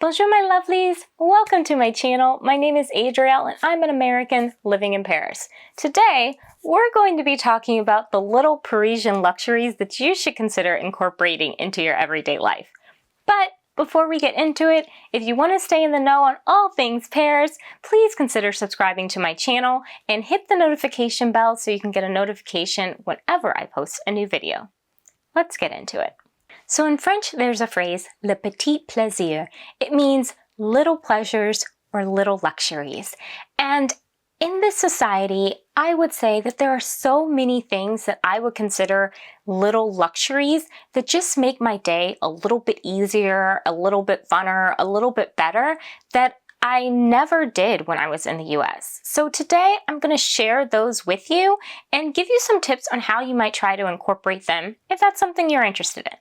Bonjour my lovelies! Welcome to my channel. My name is Adrielle and I'm an American living in Paris. Today, we're going to be talking about the little Parisian luxuries that you should consider incorporating into your everyday life. But before we get into it, if you want to stay in the know on all things Paris, please consider subscribing to my channel and hit the notification bell so you can get a notification whenever I post a new video. Let's get into it. So in French, there's a phrase, le petit plaisir. It means little pleasures or little luxuries. And in this society, I would say that there are so many things that I would consider little luxuries that just make my day a little bit easier, a little bit funner, a little bit better that I never did when I was in the US. So today I'm going to share those with you and give you some tips on how you might try to incorporate them if that's something you're interested in.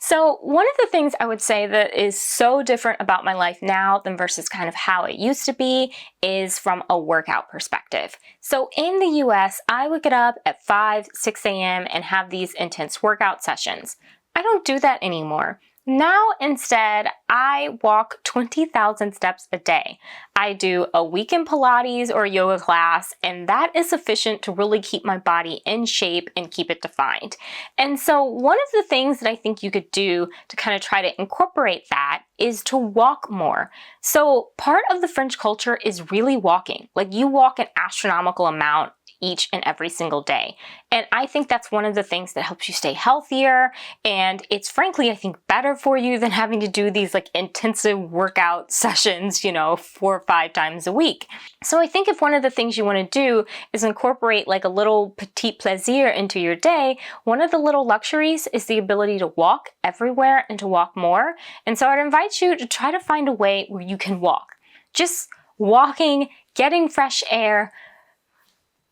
So one of the things I would say that is so different about my life now than versus kind of how it used to be is from a workout perspective. So in the US, I would get up at 5, 6 a.m. and have these intense workout sessions. I don't do that anymore. Now, instead, I walk 20,000 steps a day. I do a weekend Pilates or yoga class, and that is sufficient to really keep my body in shape and keep it defined. And so one of the things that I think you could do to kind of try to incorporate that is to walk more. So part of the French culture is really walking. Like you walk an astronomical amount each and every single day. And I think that's one of the things that helps you stay healthier. And it's frankly, I think, better for you than having to do these like intensive workout sessions, 4 or 5 times a week. So I think if one of the things you want to do is incorporate like a little petit plaisir into your day, one of the little luxuries is the ability to walk everywhere and to walk more. And so I'd invite you to try to find a way where you can walk. Just walking, getting fresh air,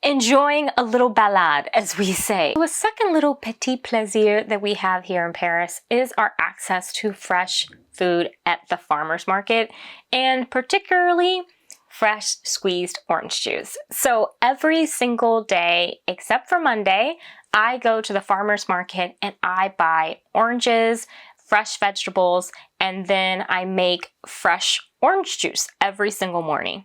enjoying a little balade, as we say. So a second little petit plaisir that we have here in Paris is our access to fresh food at the farmer's market, and particularly fresh squeezed orange juice. So every single day, except for Monday, I go to the farmer's market and I buy oranges, fresh vegetables, and then I make fresh orange juice every single morning.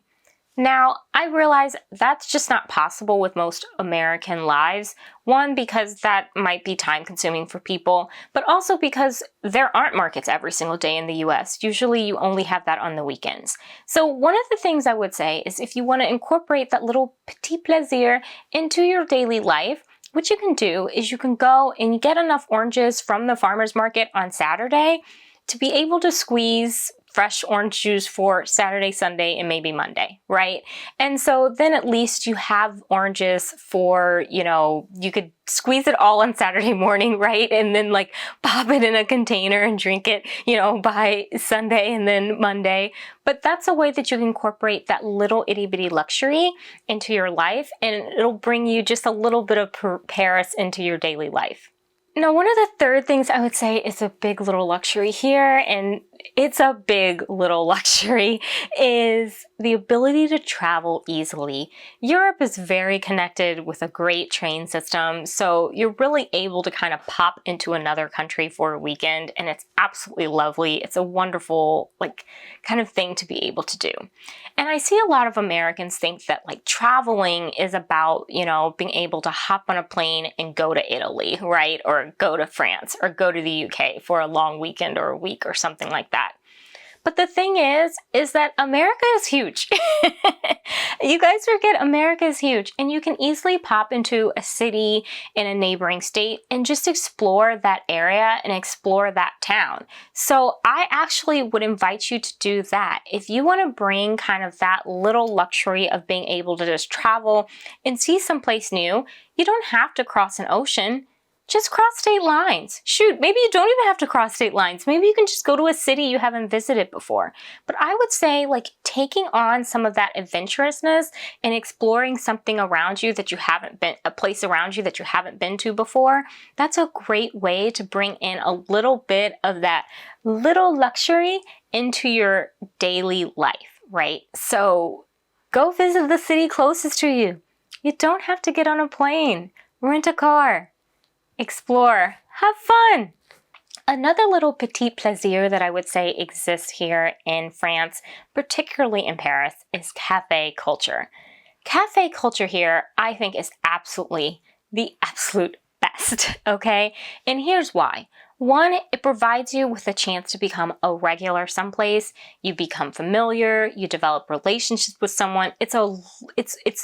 Now, I realize that's just not possible with most American lives. One, because that might be time consuming for people, but also because there aren't markets every single day in the US. Usually you only have that on the weekends. So one of the things I would say is if you want to incorporate that little petit plaisir into your daily life, what you can do is you can go and you get enough oranges from the farmer's market on Saturday to be able to squeeze fresh orange juice for Saturday, Sunday, and maybe Monday, right? And so then at least you have oranges for, you could squeeze it all on Saturday morning, right? And then like pop it in a container and drink it, by Sunday and then Monday. But that's a way that you can incorporate that little itty bitty luxury into your life, and it'll bring you just a little bit of Paris into your daily life. Now, one of the third things I would say is a big little luxury here, and it's a big little luxury, is the ability to travel easily. Europe is very connected with a great train system, so you're really able to kind of pop into another country for a weekend, and it's absolutely lovely. It's a wonderful, kind of thing to be able to do. And I see a lot of Americans think that traveling is about, being able to hop on a plane and go to Italy, right? Or go to France or go to the UK for a long weekend or a week or something like that. But the thing is that America is huge. You guys forget America is huge, and you can easily pop into a city in a neighboring state and just explore that area and explore that town. So I actually would invite you to do that. If you want to bring kind of that little luxury of being able to just travel and see someplace new, you don't have to cross an ocean. Just cross state lines. Shoot, maybe you don't even have to cross state lines. Maybe you can just go to a city you haven't visited before. But I would say taking on some of that adventurousness and exploring something around you that you haven't been, a place around you that you haven't been to before, that's a great way to bring in a little bit of that little luxury into your daily life, right? So go visit the city closest to you. You don't have to get on a plane. Rent a car. Explore, have fun. Another little petit plaisir that I would say exists here in France, particularly in Paris, is cafe culture. Cafe culture here, I think, is absolutely the absolute best, okay? And here's why. One, it provides you with a chance to become a regular someplace. You become familiar, you develop relationships with someone. It's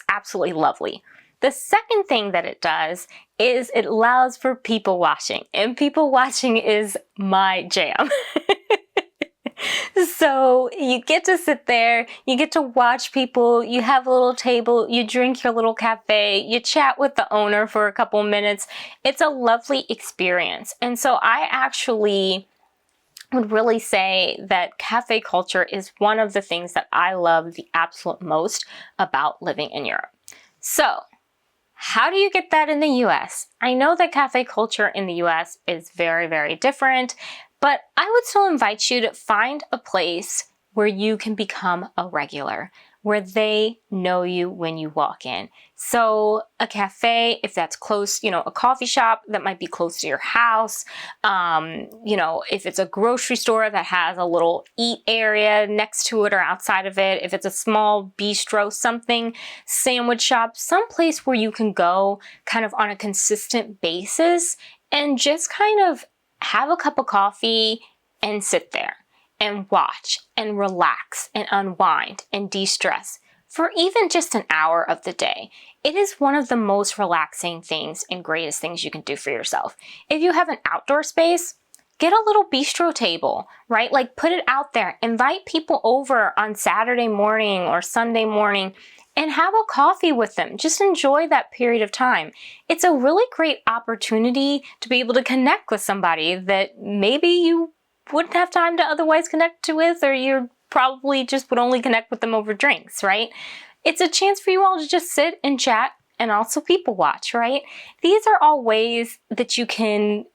absolutely lovely. The second thing that it does is it allows for people watching, and people watching is my jam. So you get to sit there, you get to watch people, you have a little table, you drink your little cafe, you chat with the owner for a couple minutes. It's a lovely experience. And so I actually would really say that cafe culture is one of the things that I love the absolute most about living in Europe. So how do you get that in the US? I know that cafe culture in the US is very, very different, but I would still invite you to find a place where you can become a regular, where they know you when you walk in. So a cafe, if that's close, a coffee shop that might be close to your house, if it's a grocery store that has a little eat area next to it or outside of it, if it's a small bistro, something, sandwich shop, someplace where you can go kind of on a consistent basis and just kind of have a cup of coffee and sit there and watch and relax and unwind and de-stress for even just an hour of the day. It is one of the most relaxing things and greatest things you can do for yourself. If you have an outdoor space, get a little bistro table, right? Like put it out there, invite people over on Saturday morning or Sunday morning and have a coffee with them. Just enjoy that period of time. It's a really great opportunity to be able to connect with somebody that maybe you wouldn't have time to otherwise connect with, or you probably just would only connect with them over drinks, right? It's a chance for you all to just sit and chat and also people watch, right? These are all ways that you can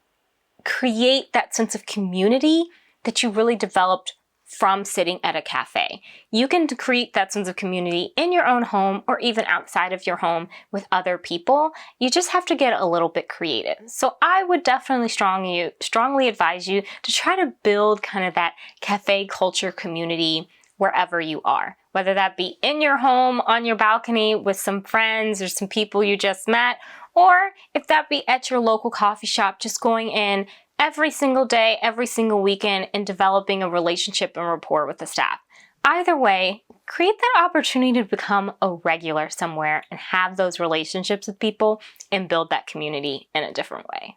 create that sense of community that you really developed from sitting at a cafe. You can create that sense of community in your own home or even outside of your home with other people. You just have to get a little bit creative. So I would definitely strongly advise you to try to build kind of that cafe culture community wherever you are, whether that be in your home, on your balcony with some friends or some people you just met, or if that be at your local coffee shop, just going in every single day, every single weekend, and developing a relationship and rapport with the staff. Either way, create that opportunity to become a regular somewhere and have those relationships with people and build that community in a different way.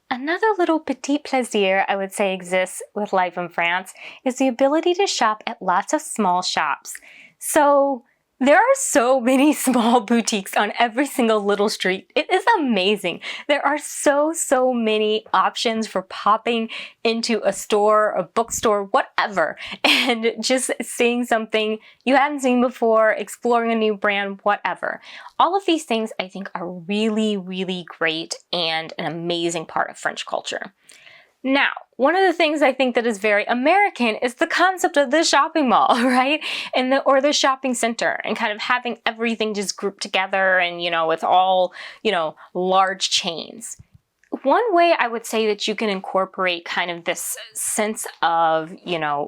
Another little petit plaisir I would say exists with life in France is the ability to shop at lots of small shops. So there are so many small boutiques on every single little street. It is amazing. There are so many options for popping into a store, a bookstore, whatever, and just seeing something you hadn't seen before, exploring a new brand, whatever. All of these things I think are really, really great and an amazing part of French culture. Now, one of the things I think that is very American is the concept of the shopping mall, right? Or the shopping center, and kind of having everything just grouped together and, with all, large chains. One way I would say that you can incorporate kind of this sense of,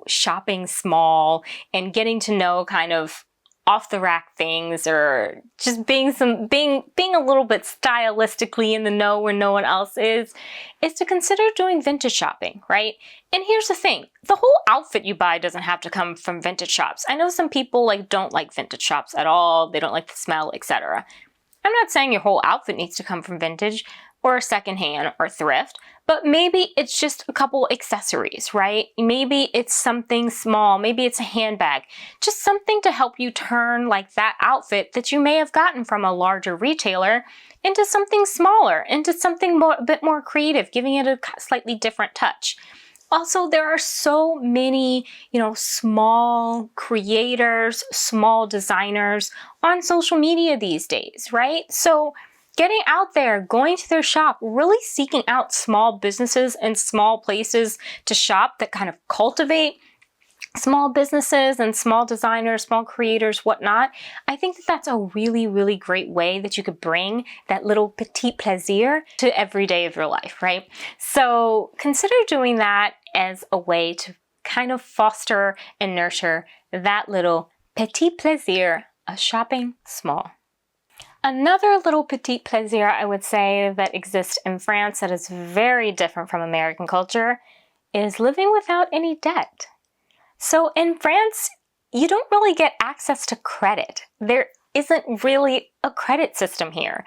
shopping small and getting to know kind of off the rack things, or just being a little bit stylistically in the know where no one else is to consider doing vintage shopping, right? And here's the thing, the whole outfit you buy doesn't have to come from vintage shops. I know some people don't like vintage shops at all, they don't like the smell, etc. I'm not saying your whole outfit needs to come from vintage or secondhand or thrift, but maybe it's just a couple accessories, right? Maybe it's something small, maybe it's a handbag, just something to help you turn that outfit that you may have gotten from a larger retailer into something smaller, into something a bit more creative, giving it a slightly different touch. Also, there are so many, small creators, small designers on social media these days, right? So getting out there, going to their shop, really seeking out small businesses and small places to shop that kind of cultivate small businesses and small designers, small creators, whatnot, I think that that's a really, really great way that you could bring that little petit plaisir to every day of your life, right? So consider doing that as a way to kind of foster and nurture that little petit plaisir of shopping small. Another little petit plaisir I would say that exists in France that is very different from American culture is living without any debt. So in France, you don't really get access to credit. There isn't really a credit system here.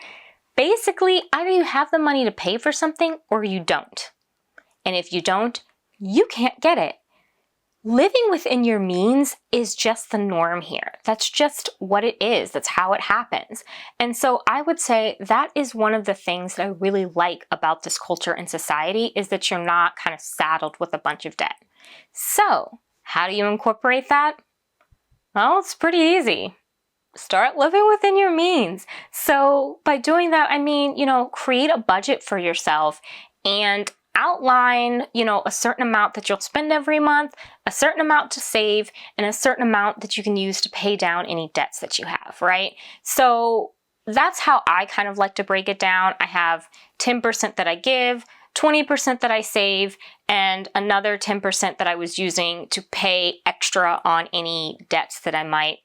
Basically, either you have the money to pay for something or you don't. And if you don't, you can't get it. Living within your means is just the norm here. That's just what it is. That's how it happens. And so I would say that is one of the things that I really like about this culture and society is that you're not kind of saddled with a bunch of debt. So how do you incorporate that? Well, it's pretty easy. Start living within your means. So by doing that, I mean, create a budget for yourself and outline, a certain amount that you'll spend every month, a certain amount to save, and a certain amount that you can use to pay down any debts that you have, right? So that's how I kind of like to break it down. I have 10% that I give, 20% that I save, and another 10% that I was using to pay extra on any debts that I might,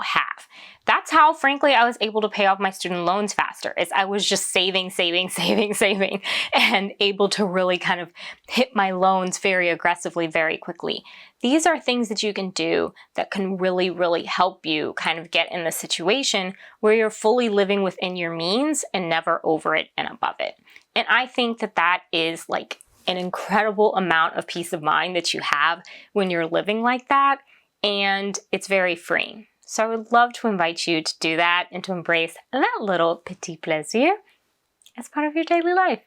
have. That's how, frankly, I was able to pay off my student loans faster, is I was just saving, and able to really kind of hit my loans very aggressively, very quickly. These are things that you can do that can really, really help you kind of get in the situation where you're fully living within your means and never over it and above it. And I think that that is like an incredible amount of peace of mind that you have when you're living like that, and it's very freeing. So I would love to invite you to do that and to embrace that little petit plaisir as part of your daily life.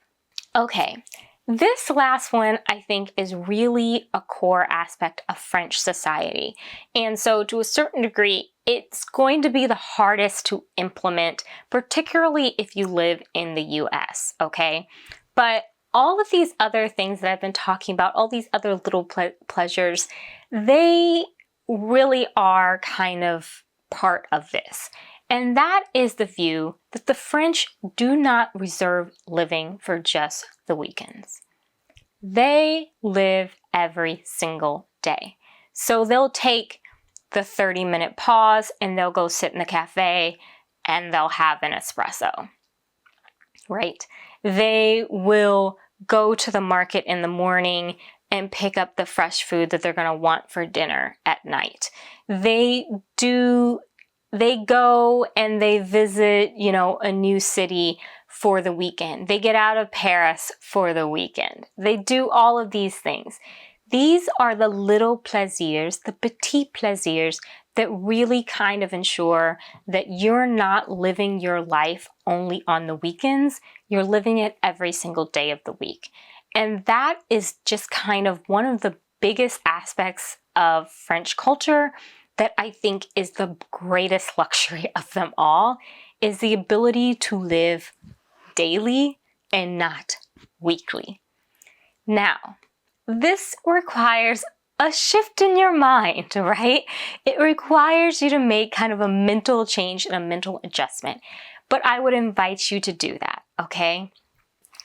Okay, this last one I think is really a core aspect of French society. And so to a certain degree, it's going to be the hardest to implement, particularly if you live in the US, okay? But all of these other things that I've been talking about, all these other little pleasures, they really are kind of part of this. And that is the view that the French do not reserve living for just the weekends. They live every single day. So they'll take the 30-minute pause and they'll go sit in the cafe and they'll have an espresso, right? They will go to the market in the morning and pick up the fresh food that they're going to want for dinner at night. They go and they visit, a new city for the weekend. They get out of Paris for the weekend. They do all of these things. These are the little plaisirs, the petit plaisirs that really kind of ensure that you're not living your life only on the weekends. You're living it every single day of the week. And that is just kind of one of the biggest aspects of French culture that I think is the greatest luxury of them all, is the ability to live daily and not weekly. Now, this requires a shift in your mind, right? It requires you to make kind of a mental change and a mental adjustment. But I would invite you to do that, okay?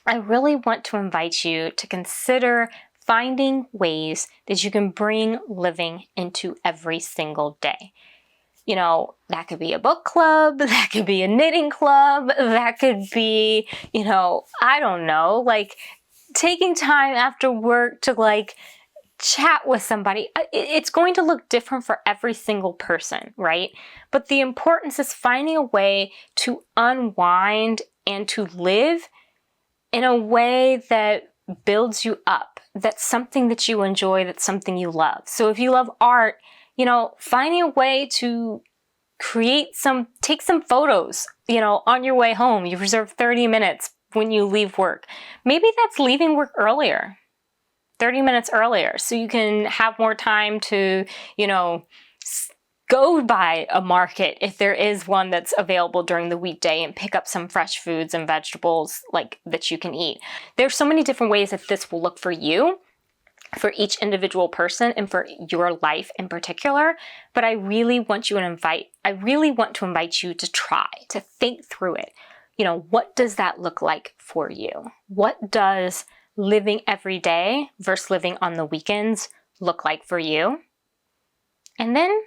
I really want to invite you to consider finding ways that you can bring living into every single day. That could be a book club, that could be a knitting club, that could be, I don't know, like taking time after work to chat with somebody. It's going to look different for every single person, right? But the importance is finding a way to unwind and to live in a way that builds you up. That's something that you enjoy, that's something you love. So if you love art, finding a way to take some photos, on your way home. You reserve 30 minutes when you leave work. Maybe that's leaving work earlier, 30 minutes earlier, so you can have more time to, go by a market if there is one that's available during the weekday and pick up some fresh foods and vegetables that you can eat. There's so many different ways that this will look for you. for each individual person and for your life in particular, but I really want to invite you to try to think through it. What does that look like for you? What does living every day versus living on the weekends look like for you? And then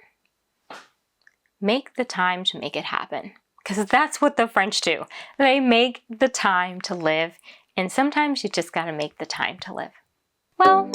make the time to make it happen, because that's what the French do. They make the time to live, and sometimes you just gotta make the time to live. Well,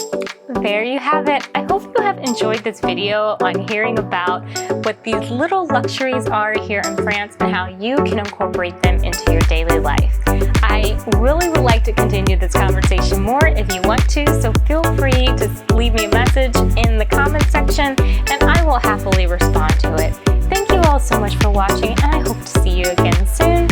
there you have it. I hope you have enjoyed this video on hearing about what these little luxuries are here in France and how you can incorporate them into your daily life. I really would like to continue this conversation more if you want to, so feel free to leave me a message in the comment section and I will happily respond to it. Thank you all so much for watching, and I hope to see you again soon.